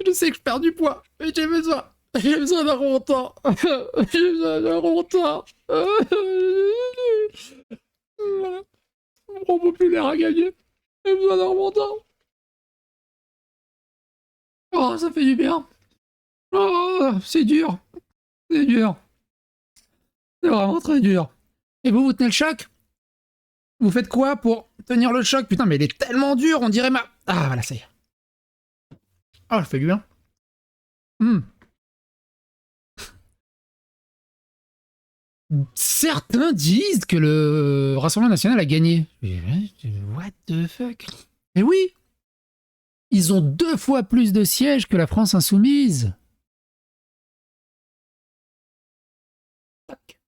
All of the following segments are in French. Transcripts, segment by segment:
Je sais que je perds du poids, mais j'ai besoin d'un remontant. J'ai besoin d'un remontant. Mon Front populaire a gagné. J'ai besoin d'un remontant. Oh, ça fait du bien. Oh, c'est dur. C'est dur. C'est vraiment très dur. Et vous tenez le choc? Vous faites quoi pour tenir le choc? Putain, mais il est tellement dur, on dirait ma... Ah, voilà, ça y est. Oh, ça fait du bien. Certains disent que le Rassemblement National a gagné. What the fuck? Mais oui! Ils ont 2 fois plus de sièges que la France Insoumise. Fuck.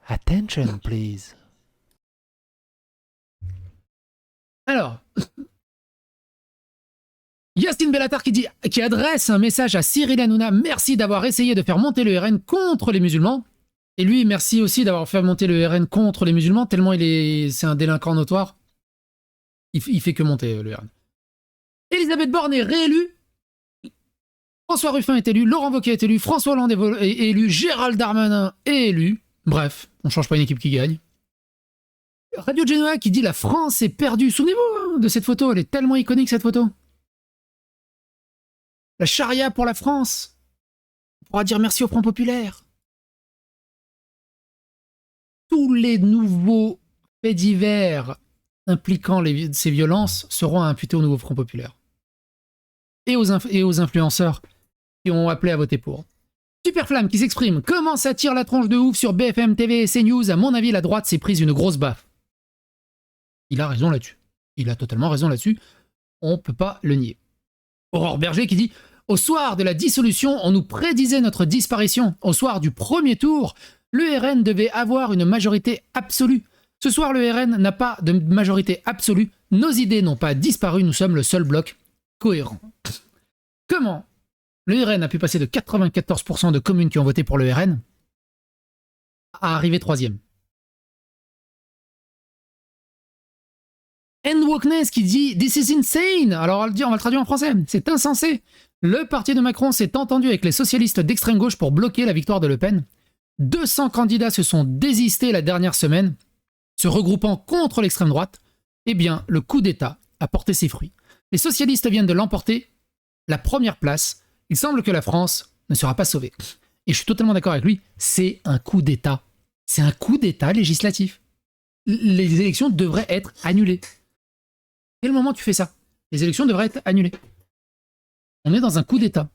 Attention, please. Alors, Yacine Bellatar qui adresse un message à Cyril Hanouna. Merci d'avoir essayé de faire monter le RN contre les musulmans. Et lui, merci aussi d'avoir fait monter le RN contre les musulmans, tellement c'est un délinquant notoire. Il fait que monter le RN. Elisabeth Borne est réélue. François Ruffin est élu. Laurent Wauquiez est élu. François Hollande est élu. Gérald Darmanin est élu. Bref, on change pas une équipe qui gagne. Radio Genoa qui dit la France est perdue. Souvenez-vous de cette photo, elle est tellement iconique cette photo. La charia pour la France. On pourra dire merci au Front populaire. Tous les nouveaux faits divers impliquant ces violences seront imputés au nouveau Front populaire. Et aux influenceurs qui ont appelé à voter pour. Superflamme qui s'exprime. Comment ça tire la tronche de ouf sur BFM TV et CNews? À mon avis, la droite s'est prise une grosse baffe. Il a raison là-dessus. Il a totalement raison là-dessus. On peut pas le nier. Aurore Berger qui dit « Au soir de la dissolution, on nous prédisait notre disparition. Au soir du premier tour, le RN devait avoir une majorité absolue. Ce soir, le RN n'a pas de majorité absolue. Nos idées n'ont pas disparu. Nous sommes le seul bloc cohérent. » Comment le RN a pu passer de 94% de communes qui ont voté pour le RN à arriver 3e? Wokeness qui dit « This is insane !» Alors on va le traduire en français. C'est insensé. Le parti de Macron s'est entendu avec les socialistes d'extrême gauche pour bloquer la victoire de Le Pen. 200 candidats se sont désistés la dernière semaine, se regroupant contre l'extrême droite. Eh bien, le coup d'État a porté ses fruits. Les socialistes viennent de l'emporter, la première place. Il semble que la France ne sera pas sauvée. Et je suis totalement d'accord avec lui, c'est un coup d'État. C'est un coup d'État législatif. Les élections devraient être annulées. Quel moment tu fais ça? Les élections devraient être annulées. On est dans un coup d'État.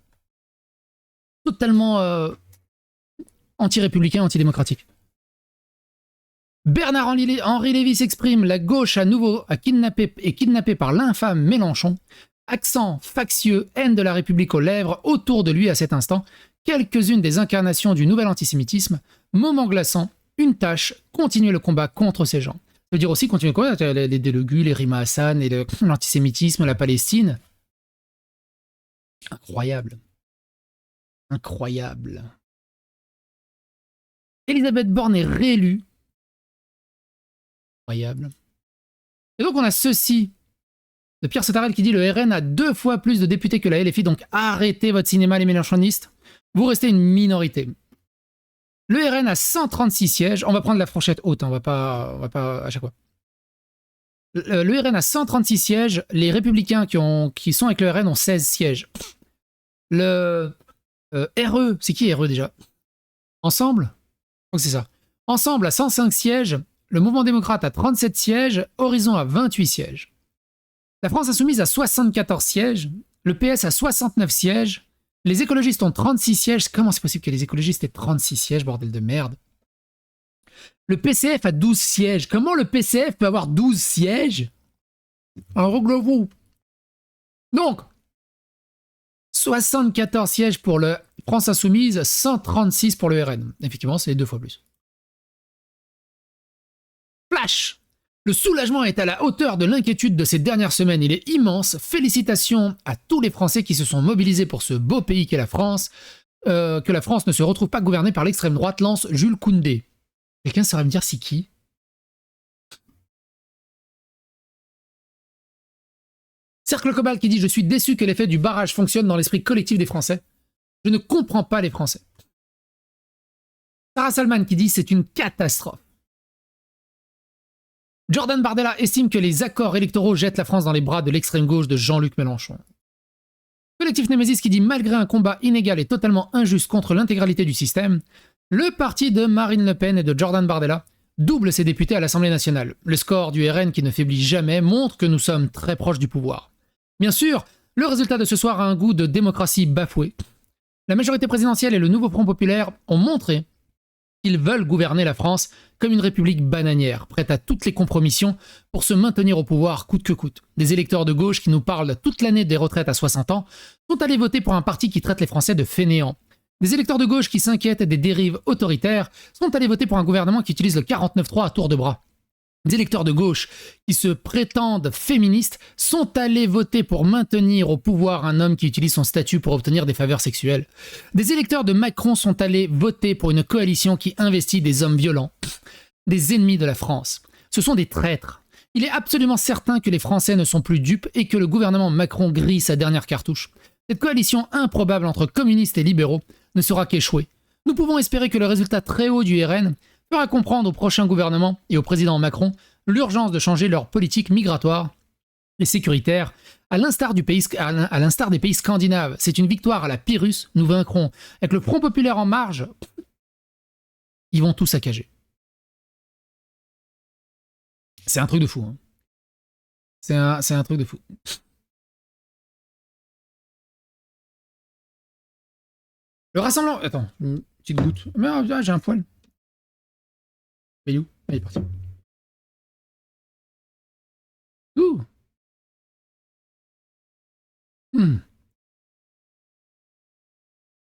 Totalement anti-républicain, antidémocratique. Bernard-Henri Lévy s'exprime. La gauche est kidnappée par l'infâme Mélenchon. Accent factieux, haine de la République aux lèvres, autour de lui à cet instant. Quelques-unes des incarnations du nouvel antisémitisme. Moment glaçant, une tâche, continuer le combat contre ces gens. Ça veut dire aussi continuer le combat, les Délugu, les Rima Hassan, et l'antisémitisme, la Palestine. Incroyable. Incroyable. Elisabeth Borne est réélue. Incroyable. Et donc on a ceci de Pierre Sautarel qui dit « Le RN a 2 fois plus de députés que la LFI, donc arrêtez votre cinéma les mélenchonistes. Vous restez une minorité. » Le RN a 136 sièges. On va prendre la fourchette haute, hein, on va pas à chaque fois. Le RN a 136 sièges. Les Républicains qui sont avec le RN ont 16 sièges. Le RE, c'est qui RE déjà? Ensemble? Je crois que c'est ça. Ensemble a 105 sièges. Le Mouvement démocrate a 37 sièges. Horizon a 28 sièges. La France insoumise a 74 sièges. Le PS a 69 sièges. Les écologistes ont 36 sièges. Comment c'est possible que les écologistes aient 36 sièges, bordel de merde? Le PCF a 12 sièges. Comment le PCF peut avoir 12 sièges? Un règle-vous. Donc, 74 sièges pour le France insoumise, 136 pour le RN. Effectivement, c'est 2 fois plus. Flash! Le soulagement est à la hauteur de l'inquiétude de ces dernières semaines. Il est immense. Félicitations à tous les Français qui se sont mobilisés pour ce beau pays qu'est la France. Que la France ne se retrouve pas gouvernée par l'extrême droite, lance Jules Koundé. Quelqu'un saurait me dire c'est qui? Cercle Cobalt qui dit « Je suis déçu que l'effet du barrage fonctionne dans l'esprit collectif des Français. Je ne comprends pas les Français. » Sarah Salman qui dit « C'est une catastrophe. » Jordan Bardella estime que les accords électoraux jettent la France dans les bras de l'extrême gauche de Jean-Luc Mélenchon. Collectif Nemesis qui dit « Malgré un combat inégal et totalement injuste contre l'intégralité du système, le parti de Marine Le Pen et de Jordan Bardella double ses députés à l'Assemblée nationale. Le score du RN qui ne faiblit jamais montre que nous sommes très proches du pouvoir. Bien sûr, le résultat de ce soir a un goût de démocratie bafouée. La majorité présidentielle et le nouveau Front populaire ont montré qu'ils veulent gouverner la France comme une république bananière, prête à toutes les compromissions pour se maintenir au pouvoir coûte que coûte. Des électeurs de gauche qui nous parlent toute l'année des retraites à 60 ans sont allés voter pour un parti qui traite les Français de fainéants. Des électeurs de gauche qui s'inquiètent des dérives autoritaires sont allés voter pour un gouvernement qui utilise le 49.3 à tour de bras. Des électeurs de gauche qui se prétendent féministes sont allés voter pour maintenir au pouvoir un homme qui utilise son statut pour obtenir des faveurs sexuelles. Des électeurs de Macron sont allés voter pour une coalition qui investit des hommes violents, des ennemis de la France. Ce sont des traîtres. Il est absolument certain que les Français ne sont plus dupes et que le gouvernement Macron grille sa dernière cartouche. Cette coalition improbable entre communistes et libéraux ne sera qu'échouée. Nous pouvons espérer que le résultat très haut du RN fera comprendre au prochain gouvernement et au président Macron l'urgence de changer leur politique migratoire et sécuritaire, à l'instar des pays scandinaves. C'est une victoire à la Pyrrhus, nous vaincrons. Avec le Front populaire en marge, ils vont tout saccager. C'est un truc de fou. Hein. C'est un truc de fou. Le rassemblement... Attends, une petite goutte. Mais j'ai un poil. Mais il est où? Ah, il est parti. Ouh. Le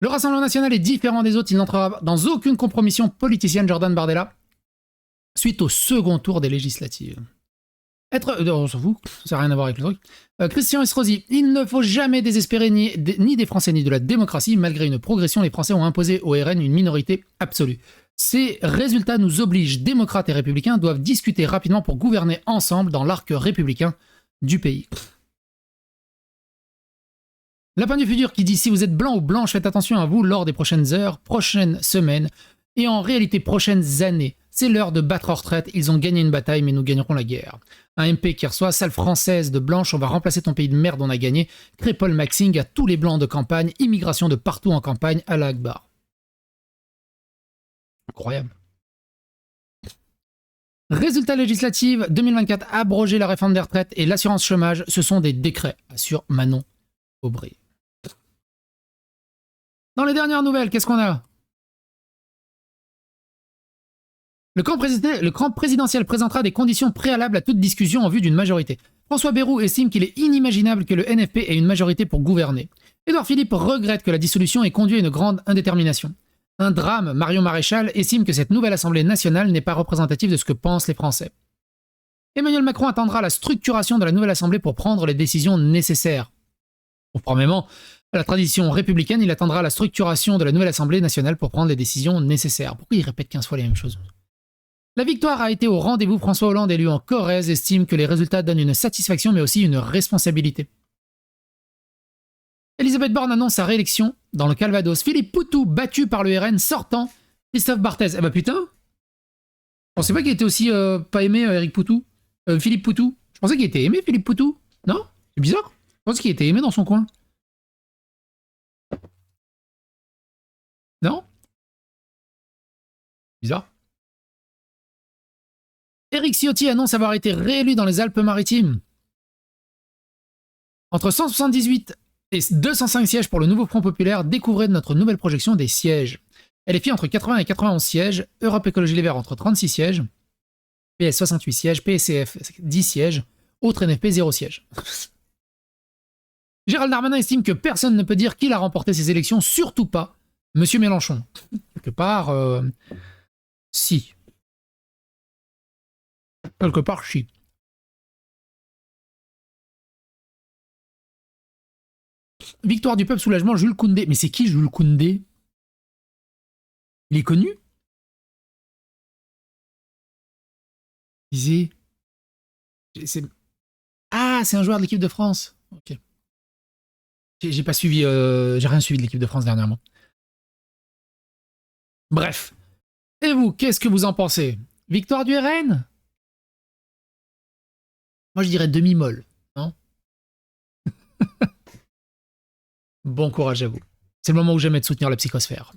Rassemblement national est différent des autres. Il n'entrera dans aucune compromission politicienne, Jordan Bardella, suite au second tour des législatives. On s'en fout, ça n'a rien à voir avec le truc. Christian Estrosi, il ne faut jamais désespérer ni des Français ni de la démocratie. Malgré une progression, les Français ont imposé au RN une minorité absolue. Ces résultats nous obligent, démocrates et républicains doivent discuter rapidement pour gouverner ensemble dans l'arc républicain du pays. Lapin du futur qui dit « Si vous êtes blanc ou blanche, faites attention à vous lors des prochaines heures, prochaines semaines et en réalité prochaines années. C'est l'heure de battre en retraite, ils ont gagné une bataille mais nous gagnerons la guerre. » Un MP qui reçoit « Sale française de blanche, on va remplacer ton pays de merde, on a gagné. » Crépol Maxing à tous les blancs de campagne, immigration de partout en campagne, Allah Akbar. Incroyable. Résultat législatif 2024, abroger la réforme des retraites et l'assurance chômage, ce sont des décrets, assure Manon Aubry. Dans les dernières nouvelles, qu'est-ce qu'on a? Le camp présidentiel présentera des conditions préalables à toute discussion en vue d'une majorité. François Bayrou estime qu'il est inimaginable que le NFP ait une majorité pour gouverner. Édouard Philippe regrette que la dissolution ait conduit à une grande indétermination. Un drame, Marion Maréchal estime que cette nouvelle Assemblée nationale n'est pas représentative de ce que pensent les Français. Emmanuel Macron attendra la structuration de la nouvelle Assemblée pour prendre les décisions nécessaires. Conformément à la tradition républicaine, il attendra la structuration de la nouvelle Assemblée nationale pour prendre les décisions nécessaires. Pourquoi il répète 15 fois les mêmes choses? La victoire a été au rendez-vous. François Hollande, élu en Corrèze, estime que les résultats donnent une satisfaction mais aussi une responsabilité. Elisabeth Borne annonce sa réélection dans le Calvados. Philippe Poutou, battu par le RN, sortant. Christophe Barthez. Eh ben putain, je pensais pas qu'il était aussi pas aimé, Eric Poutou. Philippe Poutou. Je pensais qu'il était aimé, Philippe Poutou. Non? C'est bizarre. Je pense qu'il était aimé dans son coin. Non? Bizarre. Éric Ciotti annonce avoir été réélu dans les Alpes-Maritimes. Entre 178 et 205 sièges pour le nouveau Front populaire, découvrez notre nouvelle projection des sièges. LFI entre 80 et 91 sièges, Europe Écologie Les Verts entre 36 sièges, PS 68 sièges, PSCF 10 sièges, autre NFP 0 siège. Gérald Darmanin estime que personne ne peut dire qu'il a remporté ces élections, surtout pas Monsieur Mélenchon. Quelque part, si. Quelque part, si. Victoire du peuple, soulagement, Jules Koundé. Mais c'est qui Jules Koundé? Il est connu? Ah, c'est un joueur de l'équipe de France. Ok. J'ai pas suivi, j'ai rien suivi de l'équipe de France dernièrement. Bref. Et vous, qu'est-ce que vous en pensez? Victoire du RN? Moi, je dirais demi-molle. Non? Bon courage à vous. C'est le moment où j'aime de soutenir la psychosphère.